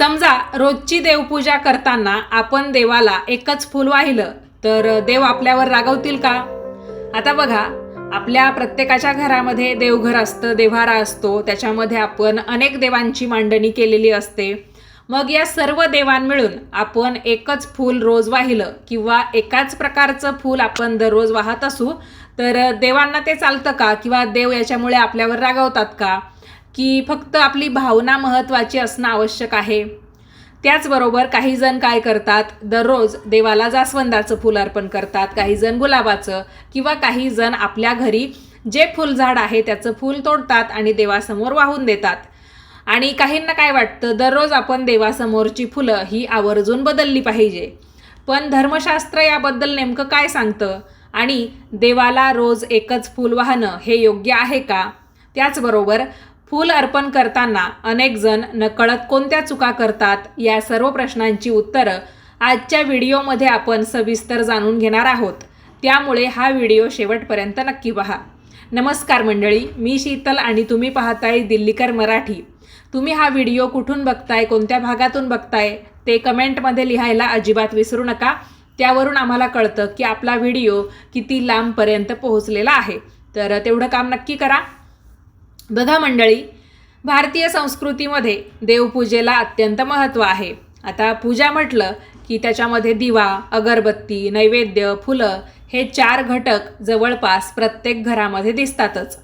समजा रोजची देवपूजा करताना आपण देवाला एकच फूल वाहिलं तर देव आपल्यावर रागवतील का? आता बघा, आपल्या प्रत्येकाच्या घरामध्ये देवघर असतं, देव्हारा असतो, त्याच्यामध्ये आपण अनेक देवांची मांडणी केलेली असते. मग या सर्व देवां मिळून आपण एकच फूल रोज वाहिलं किंवा एकाच प्रकारचं फूल आपण दररोज वाहत असू तर देवांना ते चालतं का? किंवा देव याच्यामुळे आपल्यावर रागवतात का? की फक्त आपली भावना महत्त्वाची असणं आवश्यक आहे? त्याचबरोबर काही जण काय करतात, दररोज देवाला जास्वंदाचं फूल अर्पण करतात, काही जण गुलाबाचं, किंवा काही जण आपल्या घरी जे फुलझाड आहे त्याचं फूल तोडतात आणि देवासमोर वाहून देतात. आणि काहींना काय वाटतं, दररोज आपण देवासमोरची फुलं ही आवर्जून बदलली पाहिजे. पण धर्मशास्त्र याबद्दल नेमकं काय सांगतं आणि देवाला रोज एकच फूल वाहणं हे योग्य आहे का? त्याचबरोबर फूल अर्पण करताना अनेक जण नकळत कोणत्या चुका करतात, या सर्व प्रश्नांची उत्तरं आजच्या व्हिडिओमध्ये आपण सविस्तर जाणून घेणार आहोत. त्यामुळे हा व्हिडिओ शेवटपर्यंत नक्की पहा. नमस्कार मंडळी, मी शीतल आणि तुम्ही पाहताय दिल्लीकर मराठी. तुम्ही हा व्हिडिओ कुठून बघताय, कोणत्या भागातून बघताय ते कमेंटमध्ये लिहायला अजिबात विसरू नका. त्यावरून आम्हाला कळतं की आपला व्हिडिओ किती लांबपर्यंत पोहोचलेला आहे. तर तेवढं काम नक्की करा. बघा मंडळी, भारतीय संस्कृतीमध्ये देवपूजेला अत्यंत महत्त्व आहे. आता पूजा म्हटलं की त्याच्यामध्ये दिवा, अगरबत्ती, नैवेद्य, फुलं हे 4 घटक जवळपास प्रत्येक घरामध्ये दिसतातच.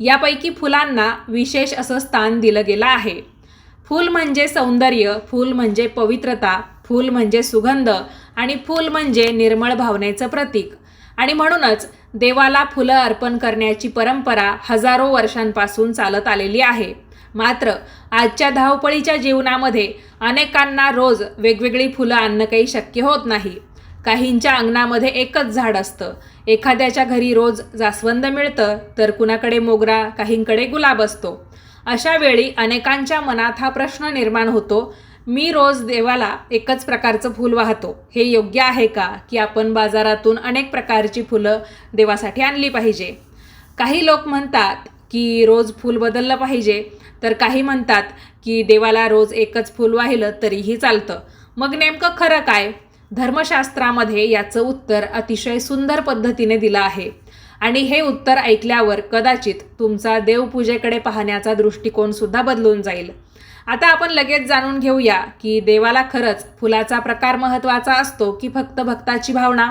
यापैकी फुलांना विशेष असं स्थान दिलं गेलं आहे. फूल म्हणजे सौंदर्य, फूल म्हणजे पवित्रता, फूल म्हणजे सुगंध आणि फूल म्हणजे निर्मळ भावनेचं प्रतीक. आणि म्हणूनच देवाला फुलं अर्पण करण्याची परंपरा हजारो वर्षांपासून चालत आलेली आहे. मात्र आजच्या धावपळीच्या जीवनामध्ये अनेकांना रोज वेगवेगळी फुलं आणणं काही शक्य होत नाही. काहींच्या अंगणामध्ये एकच झाड असतं, एखाद्याच्या घरी रोज जास्वंद मिळतं तर कुणाकडे मोगरा, काहींकडे गुलाब असतो. अशा वेळी अनेकांच्या मनात हा प्रश्न निर्माण होतो, मी रोज देवाला एकच प्रकारचं फूल वाहतो, हे योग्य आहे का? की आपण बाजारातून अनेक प्रकारची फुलं देवासाठी आणली पाहिजे. काही लोक म्हणतात की रोज फूल बदललं पाहिजे, तर काही म्हणतात की देवाला रोज एकच फूल वाहिलं तरीही चालतं. मग नेमकं खरं काय? धर्मशास्त्रामध्ये याचं उत्तर अतिशय सुंदर पद्धतीने दिलं आहे. आणि हे उत्तर ऐकल्यावर कदाचित तुमचा देवपूजेकडे पाहण्याचा दृष्टिकोनसुद्धा बदलून जाईल. आता आपण लगेच जाणून घेऊया की देवाला खरंच फुलाचा प्रकार महत्त्वाचा असतो की फक्त भक्ताची भावना.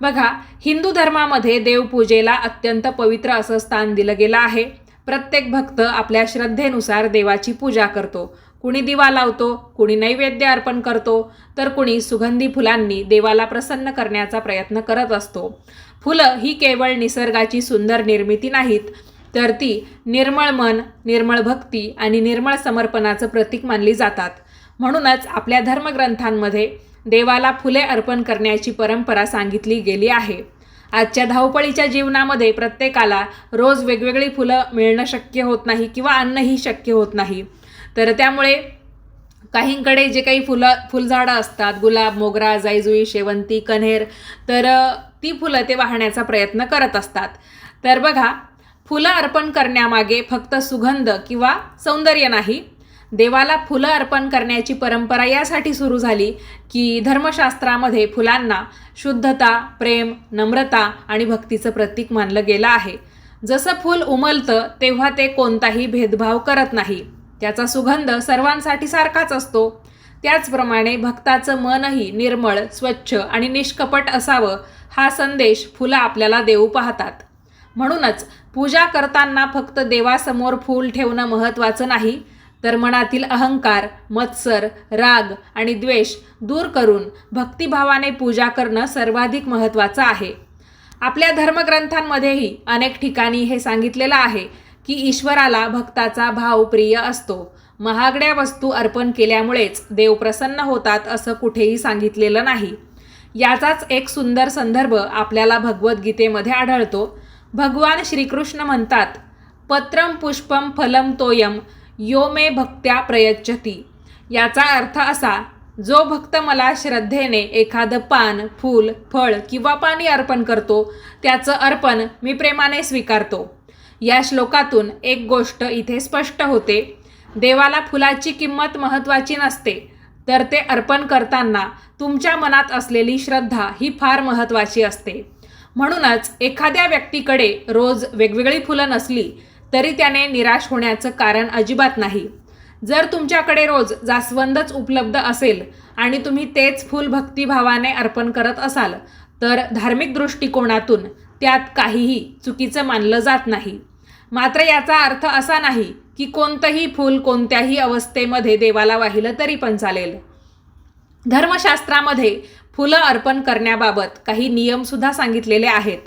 बघा, हिंदू धर्मामध्ये देवपूजेला अत्यंत पवित्र असं स्थान दिलं गेलं आहे. प्रत्येक भक्त आपल्या श्रद्धेनुसार देवाची पूजा करतो. कुणी दिवा लावतो, कुणी नैवेद्य अर्पण करतो, तर कुणी सुगंधी फुलांनी देवाला प्रसन्न करण्याचा प्रयत्न करत असतो. फुलं ही केवळ निसर्गाची सुंदर निर्मिती नाहीत, तर ती निर्मळ मन, निर्मळ भक्ती आणि निर्मळ समर्पणाचं प्रतीक मानली जातात. म्हणूनच आपल्या धर्मग्रंथांमध्ये देवाला फुले अर्पण करण्याची परंपरा सांगितली गेली आहे. आजच्या धावपळीच्या जीवनामध्ये प्रत्येकाला रोज वेगवेगळी फुलं मिळणं शक्य होत नाही किंवा आणणंही शक्य होत नाही. तर त्यामुळे काहींकडे जे काही फुलझाडं असतात, गुलाब, मोगरा, जाईजुई, शेवंती, कण्हेर, तर ती फुलं ते वाहण्याचा प्रयत्न करत असतात. तर बघा, फुलं अर्पण करण्यामागे फक्त सुगंध किंवा सौंदर्य नाही. देवाला फुलं अर्पण करण्याची परंपरा यासाठी सुरू झाली की धर्मशास्त्रामध्ये फुलांना शुद्धता, प्रेम, नम्रता आणि भक्तीचं प्रतीक मानलं गेलं आहे. जसं फूल उमलतं तेव्हा ते कोणताही भेदभाव करत नाही, त्याचा सुगंध सर्वांसाठी सारखाच असतो. त्याचप्रमाणे भक्ताचं मनही निर्मळ, स्वच्छ आणि निष्कपट असावं, हा संदेश फुलं आपल्याला देऊ पाहतात. म्हणूनच पूजा करताना फक्त देवासमोर फूल ठेवणं महत्त्वाचं नाही, तर मनातील अहंकार, मत्सर, राग आणि द्वेष दूर करून भक्तिभावाने पूजा करणं सर्वाधिक महत्त्वाचं आहे. आपल्या धर्मग्रंथांमध्येही अनेक ठिकाणी हे सांगितलेलं आहे की ईश्वराला भक्ताचा भाव प्रिय असतो. महागड्या वस्तू अर्पण केल्यामुळेच देव प्रसन्न होतात असं कुठेही सांगितलेलं नाही. याचाच एक सुंदर संदर्भ आपल्याला भगवद्गीतेमध्ये आढळतो. भगवान श्रीकृष्ण म्हणतात, पत्रम पुष्पम फलम तोयम यो मे भक्त्या प्रयच्छती. याचा अर्थ असा, जो भक्त मला श्रद्धेने एखादं पान, फूल, फळ किंवा पाणी अर्पण करतो, त्याचं अर्पण मी प्रेमाने स्वीकारतो. या श्लोकातून एक गोष्ट इथे स्पष्ट होते, देवाला फुलाची किंमत महत्त्वाची नसते, तर ते अर्पण करताना तुमच्या मनात असलेली श्रद्धा ही फार महत्त्वाची असते. म्हणूनच एखाद्या व्यक्तीकडे रोज वेगवेगळी फुलं नसली तरी त्याने निराश होण्याचं कारण अजिबात नाही. जर तुमच्याकडे रोज जास्वंदच उपलब्ध असेल आणि तुम्ही तेच फूल भक्तिभावाने अर्पण करत असाल तर धार्मिक दृष्टिकोनातून त्यात काहीही चुकीचं मानलं जात नाही. मात्र याचा अर्थ असा नाही की कोणतंही फूल कोणत्याही अवस्थेमध्ये देवाला वाहिलं तरी पण चालेल. धर्मशास्त्रामध्ये फुलं अर्पण करण्याबाबत काही नियमसुद्धा सांगितलेले आहेत.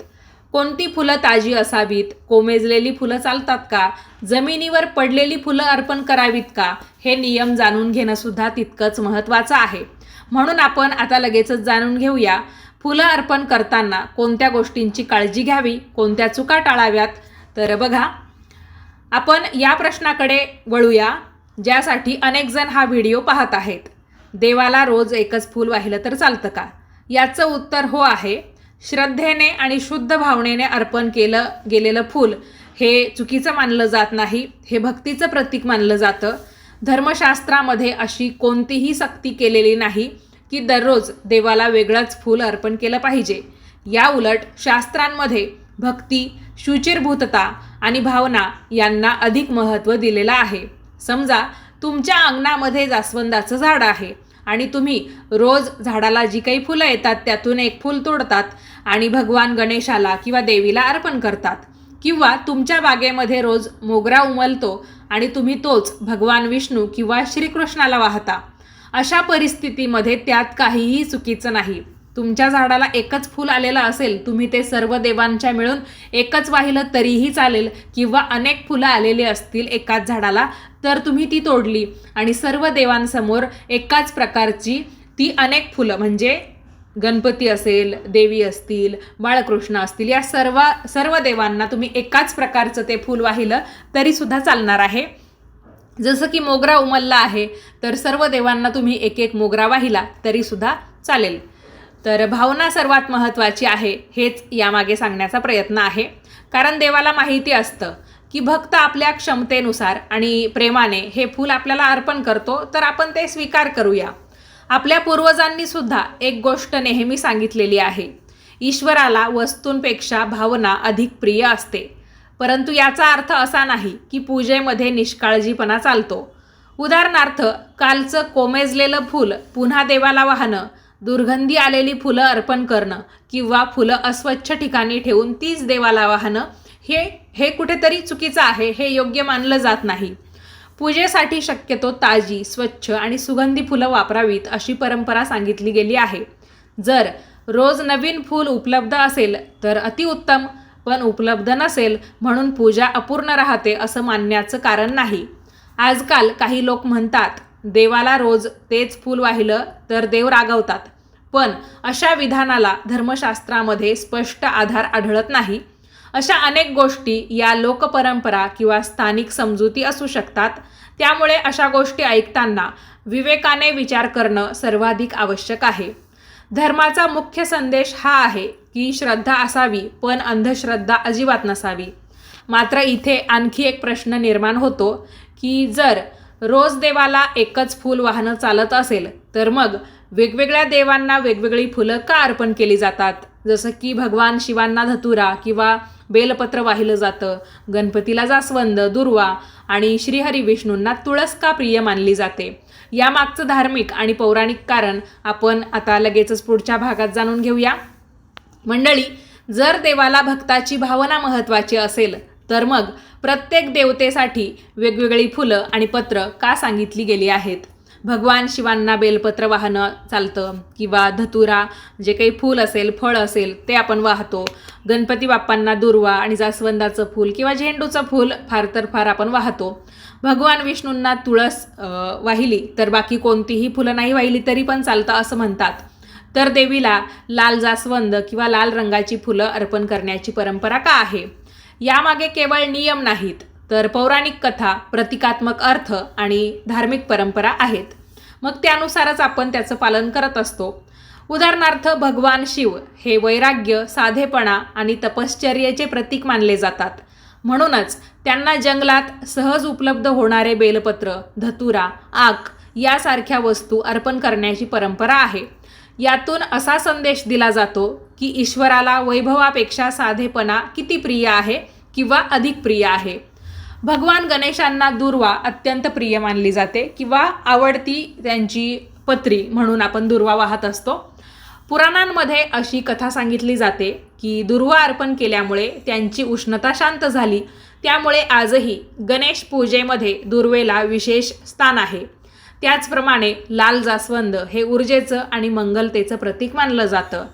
कोणती फुलं ताजी असावीत, कोमेजलेली फुलं चालतात का, जमिनीवर पडलेली फुलं अर्पण करावीत का, हे नियम जाणून घेणंसुद्धा तितकंच महत्त्वाचं आहे. म्हणून आपण आता लगेचच जाणून घेऊया फुलं अर्पण करताना कोणत्या गोष्टींची काळजी घ्यावी, कोणत्या चुका टाळाव्यात. तर बघा, आपण या प्रश्नाकडे वळूया ज्यासाठी अनेक जण हा व्हिडिओ पाहत आहेत. देवाला रोज एकच फूल वाहिलं तर चालतं का? याचं उत्तर हो आहे. श्रद्धेने आणि शुद्ध भावनेने अर्पण केलं गेलेलं फूल हे चुकीचं मानलं जात नाही, हे भक्तीचं प्रतीक मानलं जातं. धर्मशास्त्रामध्ये अशी कोणतीही सक्ती केलेली नाही की दररोज देवाला वेगळंच फूल अर्पण केलं पाहिजे. या उलट शास्त्रांमध्ये भक्ती, शुचिर्भूतता आणि भावना यांना अधिक महत्त्व दिलेलं आहे. समजा तुमच्या अंगणामध्ये जास्वंदाचं झाड आहे आणि तुम्ही रोज झाडाला जी काही फुलं येतात त्यातून एक फूल तोडतात आणि भगवान गणेशाला किंवा देवीला अर्पण करतात. किंवा तुमच्या बागेमध्ये रोज मोगरा उमलतो आणि तुम्ही तोच भगवान विष्णू किंवा श्रीकृष्णाला वाहता. अशा परिस्थितीमध्ये त्यात काहीही चुकीचं नाही. तुमच्या झाडाला एकच फूल आलेलं असेल, तुम्ही ते सर्व देवांच्या मिळून एकच वाहिलं तरीही चालेल. किंवा अनेक फुलं आलेली असतील एकाच झाडाला तर तुम्ही ती तोडली आणि सर्व देवांसमोर एकाच प्रकारची ती अनेक फुलं, म्हणजे गणपती असेल, देवी असतील, बाळकृष्ण असतील, या सर्व देवांना तुम्ही एकाच प्रकारचं ते फूल वाहिलं तरीसुद्धा चालणार आहे. जसं की मोगरा उमलला आहे तर सर्व देवांना तुम्ही एक एक मोगरा वाहिला तरीसुद्धा चालेल. तर भावना सर्वात महत्त्वाची आहे, हेच यामागे सांगण्याचा प्रयत्न आहे. कारण देवाला माहिती असतं की भक्त आपल्या क्षमतेनुसार आणि प्रेमाने हे फूल आपल्याला अर्पण करतो, तर आपण ते स्वीकार करूया. आपल्या पूर्वजांनी सुद्धा एक गोष्ट नेहमी सांगितलेली आहे, ईश्वराला वस्तूंपेक्षा भावना अधिक प्रिय असते. परंतु याचा अर्थ असा नाही की पूजेमध्ये निष्काळजीपणा चालतो. उदाहरणार्थ, कालचं कोमेजलेलं फूल पुन्हा देवाला वाहणं, दुर्गंधी आलेली फुलं अर्पण करणं किंवा फुलं अस्वच्छ ठिकाणी ठेवून तीच देवाला वाहणं हे कुठेतरी चुकीचं आहे, हे योग्य मानलं जात नाही. पूजेसाठी शक्यतो ताजी, स्वच्छ आणि सुगंधी फुलं वापरावीत अशी परंपरा सांगितली गेली आहे. जर रोज नवीन फूल उपलब्ध असेल तर अतिउत्तम, पण उपलब्ध नसेल म्हणून पूजा अपूर्ण राहते असं मानण्याचं कारण नाही. आजकाल काही लोक म्हणतात देवाला रोज तेच फूल वाहिलं तर देव रागवतात, पण अशा विधानाला धर्मशास्त्रामध्ये स्पष्ट आधार आढळत नाही. अशा अनेक गोष्टी या लोकपरंपरा किंवा स्थानिक समजुती असू शकतात. त्यामुळे अशा गोष्टी ऐकताना विवेकाने विचार करणं सर्वाधिक आवश्यक आहे. धर्माचा मुख्य संदेश हा आहे की श्रद्धा असावी पण अंधश्रद्धा अजिबात नसावी. मात्र इथे आणखी एक प्रश्न निर्माण होतो की जर रोज देवाला एकच फूल वाहनं चालत असेल तर मग वेगवेगळ्या देवांना वेगवेगळी फुलं का अर्पण केली जातात? जसं की भगवान शिवांना धतुरा किंवा बेलपत्र वाहिलं जातं, गणपतीला जास्वंद, दुर्वा आणि श्रीहरी विष्णूंना तुळस का प्रिय मानली जाते? यामागचं धार्मिक आणि पौराणिक कारण आपण आता लगेचच पुढच्या भागात जाणून घेऊया. मंडळी, जर देवाला भक्ताची भावना महत्त्वाची असेल तर मग प्रत्येक देवतेसाठी वेगवेगळी फुलं आणि पत्र का सांगितली गेली आहेत? भगवान शिवांना बेलपत्र वाहनं चालतं किंवा धतुरा जे काही फूल असेल, फळ असेल ते आपण वाहतो. गणपती बाप्पांना दुर्वा आणि जास्वंदाचं फूल किंवा झेंडूचं फूल फार तर फार आपण वाहतो. भगवान विष्णूंना तुळस वाहिली तर बाकी कोणतीही फुलं नाही वाहिली तरी पण चालतं असं म्हणतात. तर देवीला लाल जास्वंद किंवा लाल रंगाची फुलं अर्पण करण्याची परंपरा का आहे? यामागे केवळ नियम नाहीत तर पौराणिक कथा, प्रतिकात्मक अर्थ आणि धार्मिक परंपरा आहेत. मग त्यानुसारच आपण त्याचं पालन करत असतो. उदाहरणार्थ, भगवान शिव हे वैराग्य, साधेपणा आणि तपश्चर्येचे प्रतीक मानले जातात. म्हणूनच त्यांना जंगलात सहज उपलब्ध होणारे बेलपत्र, धतुरा, आक यासारख्या वस्तू अर्पण करण्याची परंपरा आहे. यातून असा संदेश दिला जातो की ईश्वराला वैभवापेक्षा साधेपणा किती प्रिय आहे किंवा अधिक प्रिय आहे. भगवान गणेशांना दुर्वा अत्यंत प्रिय मानली जाते किंवा आवडती त्यांची पत्री म्हणून आपण दुर्वा वाहत असतो. पुराणांमध्ये अशी कथा सांगितली जाते की दुर्वा अर्पण केल्यामुळे त्यांची उष्णता शांत झाली. त्यामुळे आजही गणेश पूजेमध्ये दुर्वेला विशेष स्थान आहे. त्याचप्रमाणे लाल जास्वंद हे ऊर्जेचं आणि मंगलतेचं प्रतीक मानलं जातं.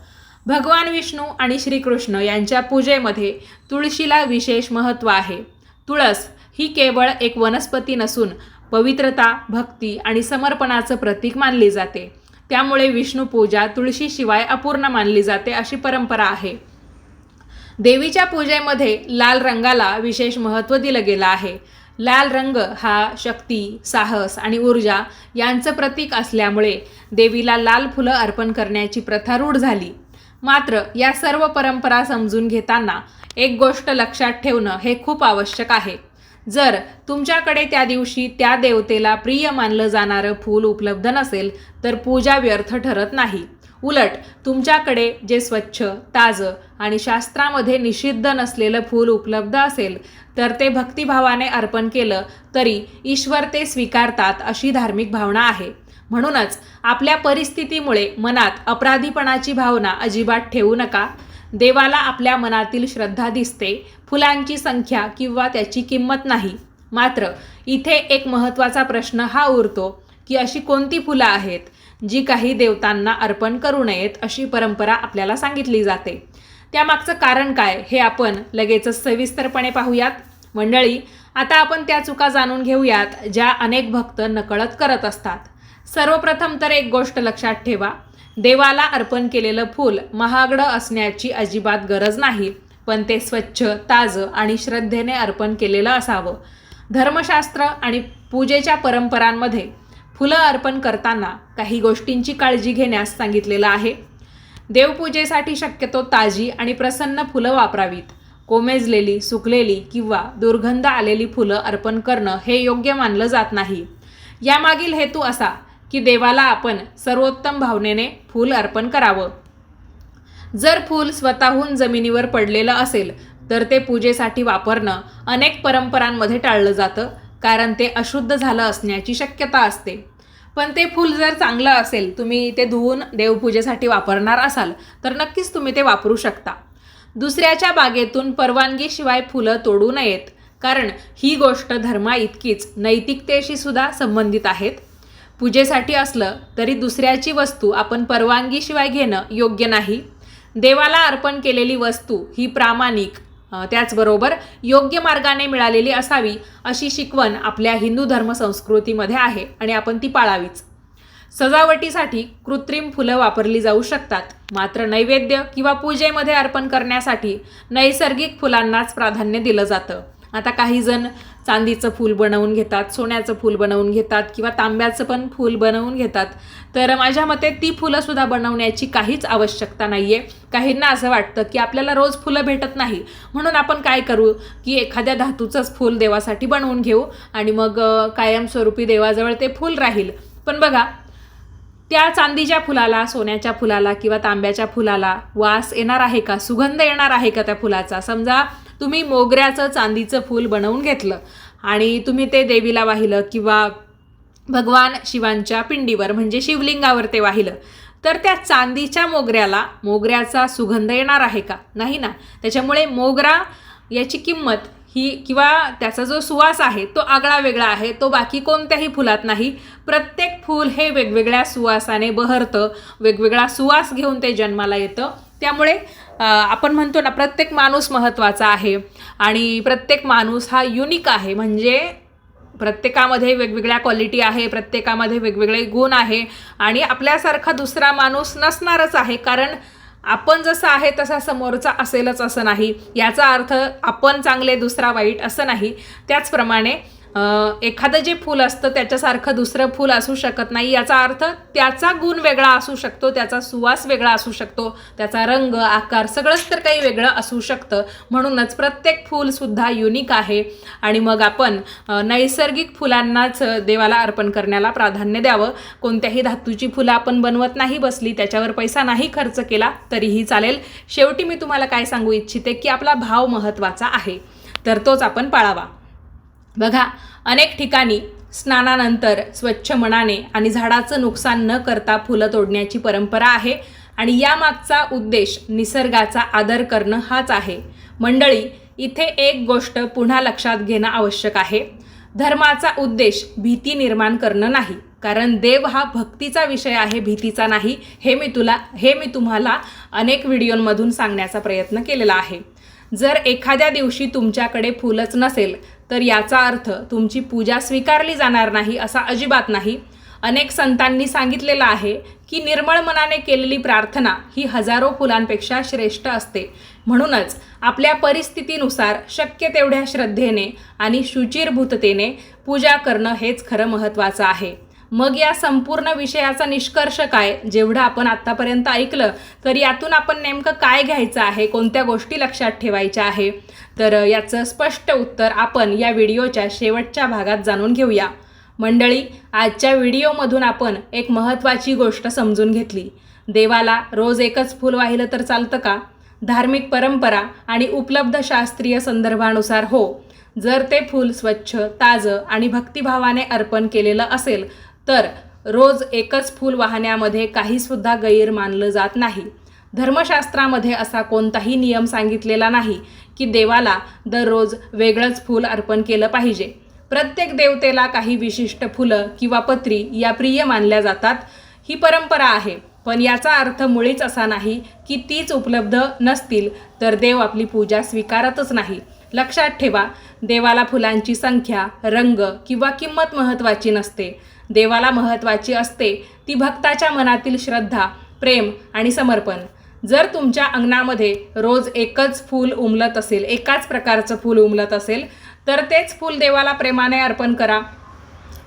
भगवान विष्णू आणि श्रीकृष्ण यांच्या पूजेमध्ये तुळशीला विशेष महत्त्व आहे. तुळस ही केवळ एक वनस्पती नसून पवित्रता, भक्ती आणि समर्पणाचं प्रतीक मानली जाते. त्यामुळे विष्णू पूजा तुळशीशिवाय अपूर्ण मानली जाते अशी परंपरा आहे. देवीच्या पूजेमध्ये लाल रंगाला विशेष महत्त्व दिलं गेलं आहे. लाल रंग हा शक्ती, साहस आणि ऊर्जा यांचं प्रतीक असल्यामुळे देवीला लाल फुलं अर्पण करण्याची प्रथा रूढ झाली. मात्र या सर्व परंपरा समजून घेताना एक गोष्ट लक्षात ठेवणं हे खूप आवश्यक आहे. जर तुमच्याकडे त्या दिवशी त्या देवतेला प्रिय मानलं जाणारं फूल उपलब्ध नसेल तर पूजा व्यर्थ ठरत नाही. उलट तुमच्याकडे जे स्वच्छ, ताजं आणि शास्त्रामध्ये निषिद्ध नसलेलं फूल उपलब्ध असेल तर ते भक्तिभावाने अर्पण केलं तरी ईश्वर ते स्वीकारतात अशी धार्मिक भावना आहे. म्हणूनच आपल्या परिस्थितीमुळे मनात अपराधीपणाची भावना अजिबात ठेवू नका. देवाला आपल्या मनातील श्रद्धा दिसते, फुलांची संख्या किंवा त्याची किंमत नाही. मात्र इथे एक महत्त्वाचा प्रश्न हा उरतो की अशी कोणती फुलं आहेत जी काही देवतांना अर्पण करू नयेत अशी परंपरा आपल्याला सांगितली जाते. त्यामागचं कारण काय हे आपण लगेचच सविस्तरपणे पाहूयात. मंडळी, आता आपण त्या चुका जाणून घेऊयात ज्या अनेक भक्त नकळत करत असतात. सर्वप्रथम तर एक गोष्ट लक्षात ठेवा, देवाला अर्पण केलेलं फूल महागडं असण्याची अजिबात गरज नाही, पण ते स्वच्छ, ताजं आणि श्रद्धेने अर्पण केलेलं असावं. धर्मशास्त्र आणि पूजेच्या परंपरांमध्ये फुलं अर्पण करताना काही गोष्टींची काळजी घेण्यास सांगितलेलं आहे. देवपूजेसाठी शक्यतो ताजी आणि प्रसन्न फुलं वापरावीत. कोमेजलेली, सुकलेली किंवा दुर्गंध आलेली फुलं अर्पण करणं हे योग्य मानलं जात नाही. यामागील हेतू असा की देवाला आपण सर्वोत्तम भावनेने फूल अर्पण करावं. जर फूल स्वतःहून जमिनीवर पडलेलं असेल तर ते पूजेसाठी वापरणं अनेक परंपरांमध्ये टाळलं जातं, कारण ते अशुद्ध झालं असण्याची शक्यता असते. पण ते फूल जर चांगलं असेल, तुम्ही ते धुवून देवपूजेसाठी वापरणार असाल तर नक्कीच तुम्ही ते वापरू शकता. दुसऱ्याच्या बागेतून परवानगीशिवाय फुलं तोडू नयेत, कारण ही गोष्ट धर्मा इतकीच नैतिकतेशी सुद्धा संबंधित आहेत. पूजेसाठी असलं तरी दुसऱ्याची वस्तू आपण परवानगीशिवाय घेणं योग्य नाही. देवाला अर्पण केलेली वस्तू ही प्रामाणिक, त्याचबरोबर योग्य मार्गाने मिळालेली असावी अशी शिकवण आपल्या हिंदू धर्मसंस्कृतीमध्ये आहे आणि आपण ती पाळावीच. सजावटीसाठी कृत्रिम फुलं वापरली जाऊ शकतात, मात्र नैवेद्य किंवा पूजेमध्ये अर्पण करण्यासाठी नैसर्गिक फुलांनाच प्राधान्य दिलं जातं. आता काही जण चांदीचं फूल बनवून घेतात, सोन्याचं फूल बनवून घेतात किंवा तांब्याचं पण फूल बनवून घेतात. तर माझ्या मते ती फुलंसुद्धा बनवण्याची काहीच आवश्यकता नाही आहे. काहींना असं वाटतं की आपल्याला रोज फुलं भेटत नाही, म्हणून आपण काय करू की एखाद्या धातूचंच फूल देवासाठी बनवून घेऊ आणि मग कायमस्वरूपी देवाजवळ ते फूल राहील. पण बघा, त्या चांदीच्या फुलाला, सोन्याच्या फुलाला किंवा तांब्याच्या फुलाला वास येणार आहे का? सुगंध येणार आहे का त्या फुलाचा? समजा तुम्ही मोगऱ्याचं चांदीचं फूल बनवून घेतलं आणि तुम्ही ते देवीला वाहिलं किंवा भगवान शिवांच्या पिंडीवर म्हणजे शिवलिंगावर ते वाहिलं, तर त्या चांदीच्या मोगऱ्याचा सुगंध येणार आहे का? नाही ना. त्याच्यामुळे मोगरा याची किंमत ही किंवा त्याचा जो सुवास आहे तो आगळा वेगळा आहे, तो बाकी कोणत्याही फुलात नाही. प्रत्येक फूल हे वेगवेगळ्या सुवासाने बहरतं, वेगवेगळा सुवास घेऊन ते जन्माला येतं. त्यामुळे आपण म्हणतो ना, प्रत्येक माणूस महत्त्वाचा आहे आणि प्रत्येक माणूस हा युनिक आहे. म्हणजे प्रत्येकामध्ये वेगवेगळ्या क्वालिटी आहे, प्रत्येकामध्ये वेगवेगळे गुण आहे आणि आपल्यासारखा दुसरा माणूस नसणारच आहे. कारण आपण जसं आहे तसा समोरचा असेलच असं नाही. याचा अर्थ आपण चांगले दुसरा वाईट असं नाही. त्याचप्रमाणे एखादं जे फूल असतं त्याच्यासारखं दुसरं फूल असू शकत नाही, याचा अर्थ त्याचा गुण वेगळा असू शकतो, त्याचा सुवास वेगळा असू शकतो, त्याचा रंग आकार सगळंच तर काही वेगळं असू शकतं. म्हणूनच प्रत्येक फूलसुद्धा युनिक आहे आणि मग आपण नैसर्गिक फुलांनाच देवाला अर्पण करण्याला प्राधान्य द्यावं. कोणत्याही धातूची फुलं आपण बनवत नाही बसली, त्याच्यावर पैसा नाही खर्च केला तरीही चालेल. शेवटी मी तुम्हाला काय सांगू इच्छिते की आपला भाव महत्त्वाचा आहे, तर तोच आपण पाळावा. बघा, अनेक ठिकाणी स्नानानंतर स्वच्छ मनाने आणि झाडाचं नुकसान न करता फुलं तोडण्याची परंपरा आहे आणि यामागचा उद्देश निसर्गाचा आदर करणं हाच आहे. मंडळी, इथे एक गोष्ट पुन्हा लक्षात घेणं आवश्यक आहे. धर्माचा उद्देश भीती निर्माण करणं नाही, कारण देव हा भक्तीचा विषय आहे, भीतीचा नाही. हे मी तुम्हाला अनेक व्हिडिओंमधून सांगण्याचा प्रयत्न केलेला आहे. जर एखाद्या दिवशी तुमच्याकडे फुलच नसेल तर याचा अर्थ तुमची पूजा स्वीकारली जाणार नाही असा अजिबात नाही. अनेक संतांनी सांगितलेलं आहे की निर्मळ मनाने केलेली प्रार्थना ही हजारो फुलांपेक्षा श्रेष्ठ असते. म्हणूनच आपल्या परिस्थितीनुसार शक्य तेवढ्या श्रद्धेने आणि शुचिर्भूततेने पूजा करणं हेच खरं महत्त्वाचं आहे. मग या संपूर्ण विषयाचा निष्कर्ष काय? जेवढं आपण आत्तापर्यंत ऐकलं तर यातून आपण नेमकं काय घ्यायचं आहे, कोणत्या गोष्टी लक्षात ठेवायच्या आहे, तर याचं स्पष्ट उत्तर आपण या व्हिडिओच्या शेवटच्या भागात जाणून घेऊया. मंडळी, आजच्या व्हिडिओमधून आपण एक महत्त्वाची गोष्ट समजून घेतली. देवाला रोज एकच फूल वाहिलं तर चालतं का? धार्मिक परंपरा आणि उपलब्ध शास्त्रीय संदर्भानुसार हो. जर ते फूल स्वच्छ, ताजं आणि भक्तिभावाने अर्पण केलेलं असेल तर रोज एकच फूल वाहण्यामध्ये काहीसुद्धा गैर मानलं जात नाही. धर्मशास्त्रामध्ये असा कोणताही नियम सांगितलेला नाही की देवाला दररोज वेगळंच फूल अर्पण केलं पाहिजे. प्रत्येक देवतेला काही विशिष्ट फुलं किंवा पत्री या प्रिय मानल्या जातात. ही परंपरा आहे, पण याचा अर्थ मुळीच असा नाही की तीच उपलब्ध नसतील तर देव आपली पूजा स्वीकारतच नाही. लक्षात ठेवा, देवाला फुलांची संख्या, रंग किंवा किंमत महत्त्वाची नसते. देवाला महत्त्वाची असते ती भक्ताच्या मनातील श्रद्धा, प्रेम आणि समर्पण. जर तुमच्या अंगणामध्ये रोज एकच फूल उमलत असेल, एकाच प्रकारचं फूल उमलत असेल तर तेच फूल देवाला प्रेमाने अर्पण करा.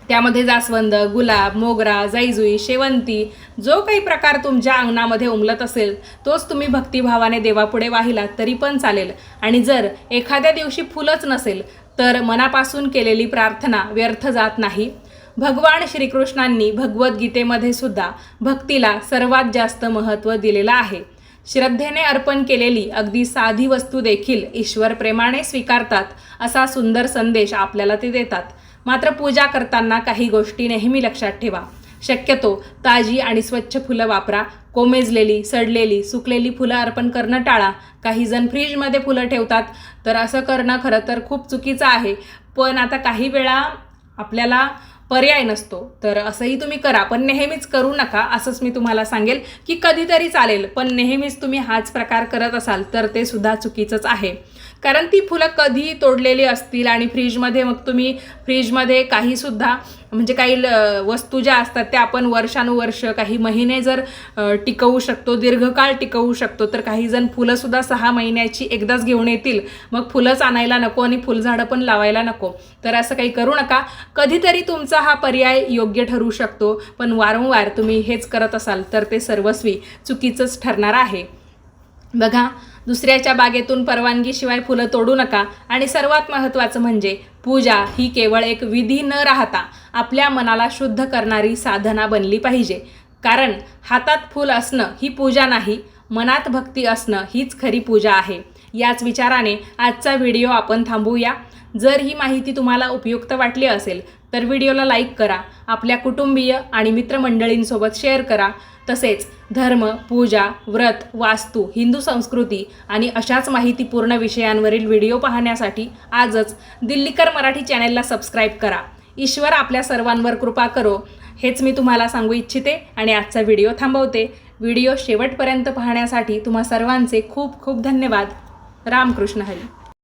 त्यामध्ये जास्वंद, गुलाब, मोगरा, जाईजुई, शेवंती जो काही प्रकार तुमच्या अंगणामध्ये उमलत असेल तोच तुम्ही भक्तिभावाने देवापुढे वाहिलात तरी पण चालेल. आणि जर एखाद्या दिवशी फुलच नसेल तर मनापासून केलेली प्रार्थना व्यर्थ जात नाही. भगवान श्रीकृष्णांनी भगवद्गीतेमध्ये सुद्धा भक्तीला सर्वात जास्त महत्त्व दिलेलं आहे. श्रद्धेने अर्पण केलेली अगदी साधी वस्तू देखील ईश्वर प्रेमाने स्वीकारतात असा सुंदर संदेश आपल्याला ते देतात. मात्र पूजा करताना काही गोष्टी नेहमी लक्षात ठेवा. शक्यतो ताजी आणि स्वच्छ फुलं वापरा. कोमेजलेली, सडलेली, सुकलेली फुलं अर्पण करणं टाळा. काही जण फ्रीजमध्ये फुलं ठेवतात, तर असं करणं खरं तर खूप चुकीचं आहे. पण आता काही वेळा आपल्याला पर्याय नसतो, तर असंही तुम्ही करा, पण नेहमीच करू नका. असंच मी तुम्हाला सांगेल की कधीतरी चालेल, पण नेहमीच तुम्ही हाच प्रकार करत असाल तर ते सुद्धा चुकीचंच आहे. कारण ती फुलं कधी तोडलेली असतील आणि फ्रीजमध्ये, मग तुम्ही फ्रीजमध्ये काहीसुद्धा म्हणजे काही वस्तू ज्या असतात त्या आपण वर्षानुवर्ष, काही महिने जर टिकवू शकतो, दीर्घकाळ टिकवू शकतो, तर काही जण फुलंसुद्धा 6 महिन्याची एकदाच घेऊन येतील. मग फुलंच आणायला नको आणि फुलझाडं पण लावायला नको. तर असं काही करू नका. कधीतरी तुमचा हा पर्याय योग्य ठरू शकतो, पण वारंवार तुम्ही हेच करत असाल तर ते सर्वस्वी चुकीचंच ठरणार आहे. बघा, दुसऱ्याच्या बागेतून परवानगीशिवाय फुलं तोडू नका. आणि सर्वात महत्त्वाचं म्हणजे पूजा ही केवळ एक विधी न राहता आपल्या मनाला शुद्ध करणारी साधना बनली पाहिजे. कारण हातात फूल असणं ही पूजा नाही, मनात भक्ती असणं हीच खरी पूजा आहे. याच विचाराने आजचा व्हिडिओ आपण थांबवूया. जर ही माहिती तुम्हाला उपयुक्त वाटली असेल तर व्हिडिओला लाईक करा, आपल्या कुटुंबीय आणि मित्रमंडळींसोबत शेअर करा. तसेच धर्म, पूजा, व्रत, वास्तू, हिंदू संस्कृती आणि अशाच माहितीपूर्ण विषयांवरील व्हिडिओ पाहण्यासाठी आजच दिल्लीकर मराठी चॅनलला सबस्क्राईब करा. ईश्वर आपल्या सर्वांवर कृपा करो, हेच मी तुम्हाला सांगू इच्छिते आणि आजचा व्हिडिओ थांबवते. व्हिडिओ शेवटपर्यंत पाहण्यासाठी तुम्हा सर्वांचे खूप खूप धन्यवाद. रामकृष्ण हरी.